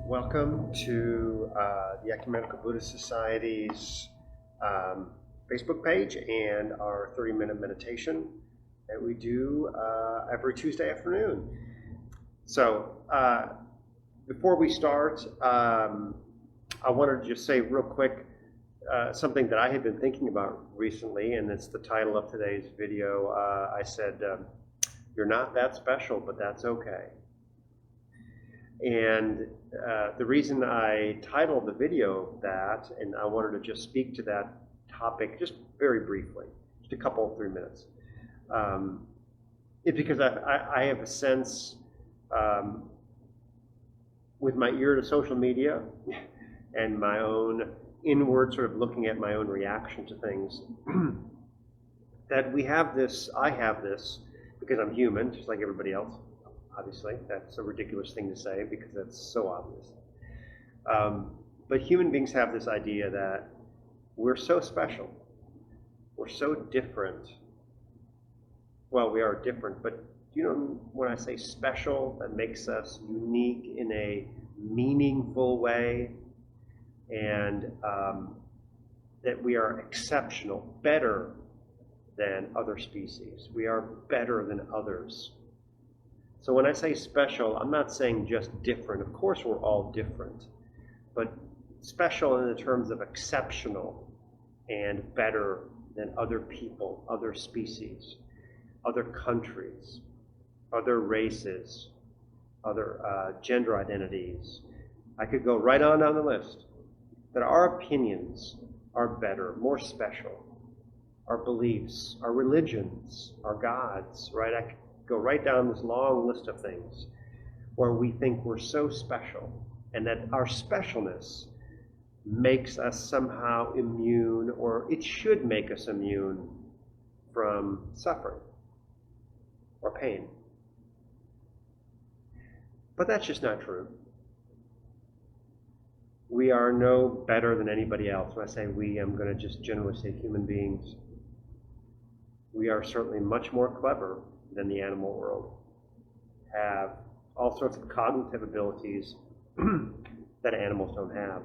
Welcome to the Ecumenical Buddhist Society's Facebook page and our 30-minute meditation that we do every Tuesday afternoon. So before we start, I wanted to just say real quick something that I had been thinking about recently, and it's the title of today's video. I said, "You're not that special, but that's okay." And the reason I titled the video that, and I wanted to just speak to that topic just very briefly, just a couple of 3 minutes, is because I have a sense with my ear to social media and my own inward sort of looking at my own reaction to things, that I have this, because I'm human, just like everybody else. Obviously, that's a ridiculous thing to say because that's so obvious. But human beings have this idea that we're so special. We're so different. Well, we are different, but you know when I say special, that makes us unique in a meaningful way, and that we are exceptional, better than other species. We are better than others. So when I say special, I'm not saying just different. Of course we're all different, but special in the terms of exceptional and better than other people, other species, other countries, other races, other gender identities. I could go right on down the list. That our opinions are better, more special. Our beliefs, our religions, our gods, right? I could go right down this long list of things where we think we're so special, and that our specialness makes us somehow immune, or it should make us immune from suffering or pain. But that's just not true. We are no better than anybody else. When I say we, I'm going to just generally say human beings. We are certainly much more clever than the animal world, have all sorts of cognitive abilities that animals don't have,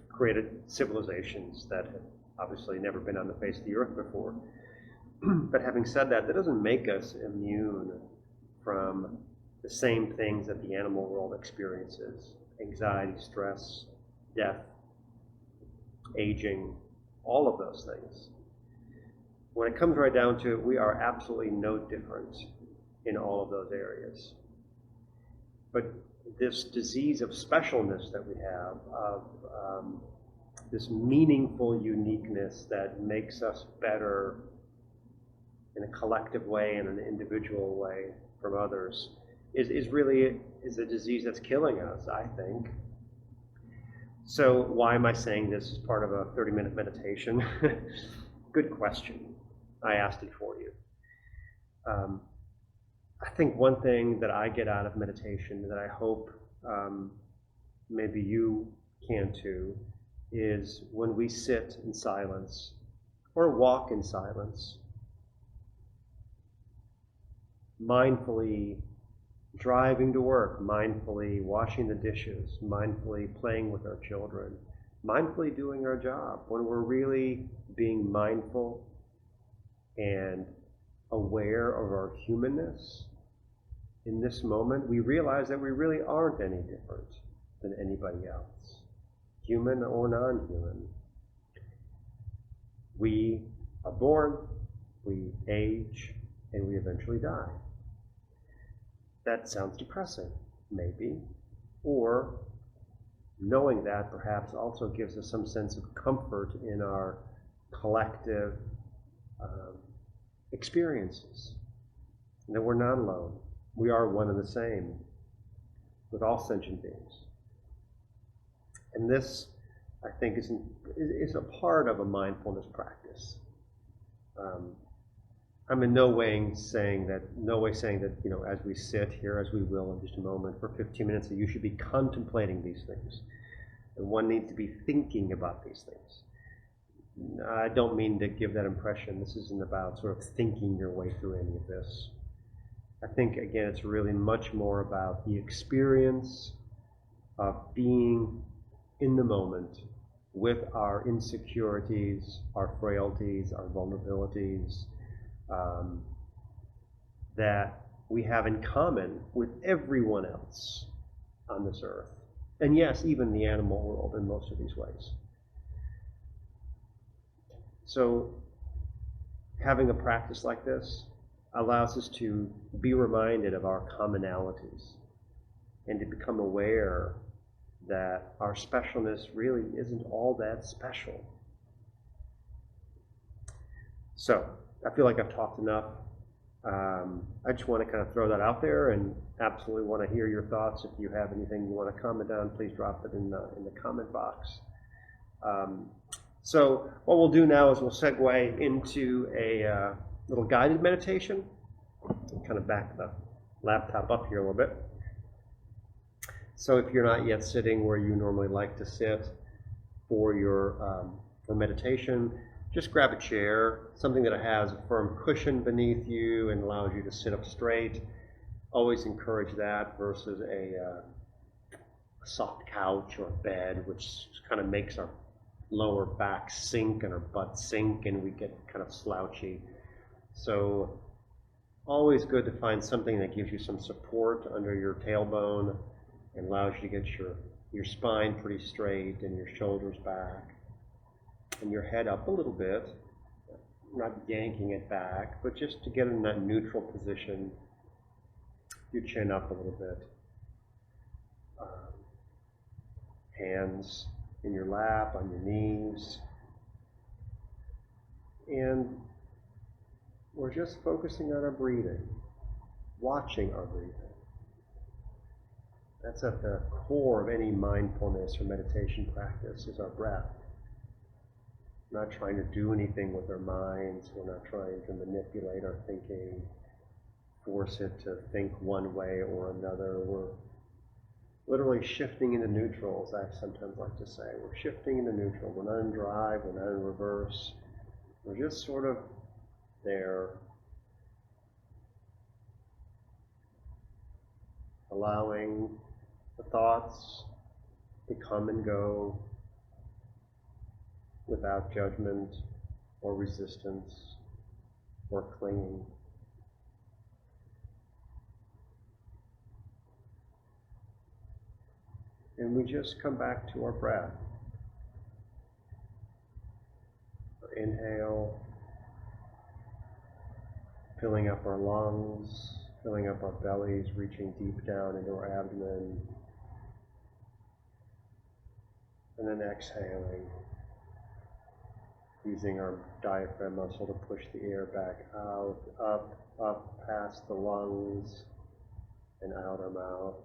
created civilizations that have obviously never been on the face of the earth before. But having said that, that doesn't make us immune from the same things that the animal world experiences: anxiety, stress, death, aging, all of those things. When it comes right down to it, we are absolutely no different in all of those areas. But this disease of specialness that we have, of this meaningful uniqueness that makes us better in a collective way and an individual way from others, is really a disease that's killing us, I think. So why am I saying this as part of a 30-minute meditation? Good question. I asked it for you. I think one thing that I get out of meditation that I hope maybe you can too is when we sit in silence or walk in silence, mindfully driving to work, mindfully washing the dishes, mindfully playing with our children, mindfully doing our job, when we're really being mindful and aware of our humanness, in this moment, we realize that we really aren't any different than anybody else, human or non-human. We are born, we age, and we eventually die. That sounds depressing, maybe, or knowing that perhaps also gives us some sense of comfort in our collective experiences, and that we're not alone. We are one and the same with all sentient beings. And this, I think, is a part of a mindfulness practice. I'm in no way saying that, you know, as we sit here, as we will in just a moment, for 15 minutes, that you should be contemplating these things. And one needs to be thinking about these things. I don't mean to give that impression. This isn't about sort of thinking your way through any of this. I think, again, it's really much more about the experience of being in the moment with our insecurities, our frailties, our vulnerabilities, that we have in common with everyone else on this earth. And yes, even the animal world in most of these ways. So having a practice like this allows us to be reminded of our commonalities and to become aware that our specialness really isn't all that special. So I feel like I've talked enough. I just want to kind of throw that out there and absolutely want to hear your thoughts. If you have anything you want to comment on, please drop it in the comment box. So what we'll do now is we'll segue into a little guided meditation. Kind of back the laptop up here a little bit. So if you're not yet sitting where you normally like to sit for your for meditation, just grab a chair, something that has a firm cushion beneath you and allows you to sit up straight. Always encourage that versus a soft couch or bed, which kind of makes our lower back sink and our butt sink and we get kind of slouchy. So always good to find something that gives you some support under your tailbone and allows you to get your spine pretty straight and your shoulders back and your head up a little bit, not yanking it back, but just to get in that neutral position. Your chin up a little bit. Hands in your lap, on your knees. And we're just focusing on our breathing, watching our breathing. That's at the core of any mindfulness or meditation practice, is our breath. We're not trying to do anything with our minds. We're not trying to manipulate our thinking, force it to think one way or another. We're literally shifting into neutral, as I sometimes like to say. We're shifting into neutral. We're not in drive, we're not in reverse. We're just sort of there, allowing the thoughts to come and go without judgment or resistance or clinging. And we just come back to our breath. Our inhale, filling up our lungs, filling up our bellies, reaching deep down into our abdomen. And then exhaling, using our diaphragm muscle to push the air back out, up past the lungs and out our mouth.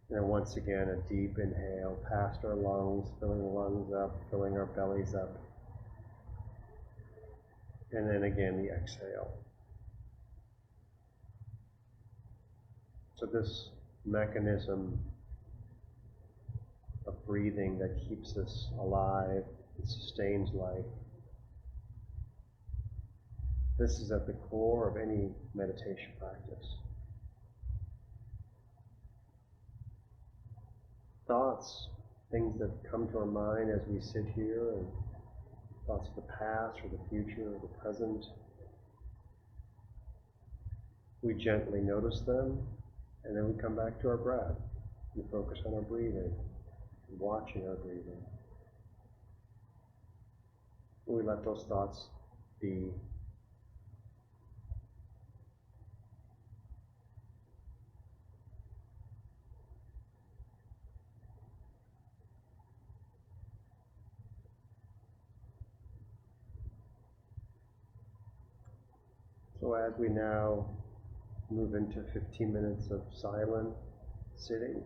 And once again, a deep inhale past our lungs, filling the lungs up, filling our bellies up. And then again, the exhale. So this mechanism of breathing that keeps us alive and sustains life, this is at the core of any meditation practice. Thoughts, things that come to our mind as we sit here, and thoughts of the past or the future or the present, we gently notice them, and then we come back to our breath. We focus on our breathing, watching our breathing. We let those thoughts be. So as we now move into 15 minutes of silent sitting,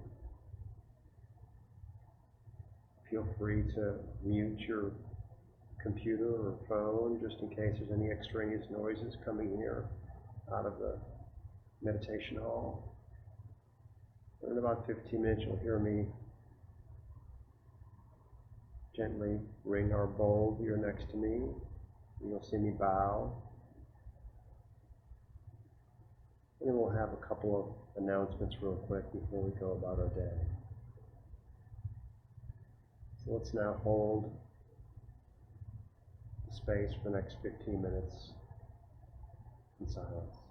feel free to mute your computer or phone just in case there's any extraneous noises coming here out of the meditation hall. In about 15 minutes you'll hear me gently ring our bowl here next to me, and you'll see me bow. then we'll have a couple of announcements real quick before we go about our day. So let's now hold the space for the next 15 minutes in silence.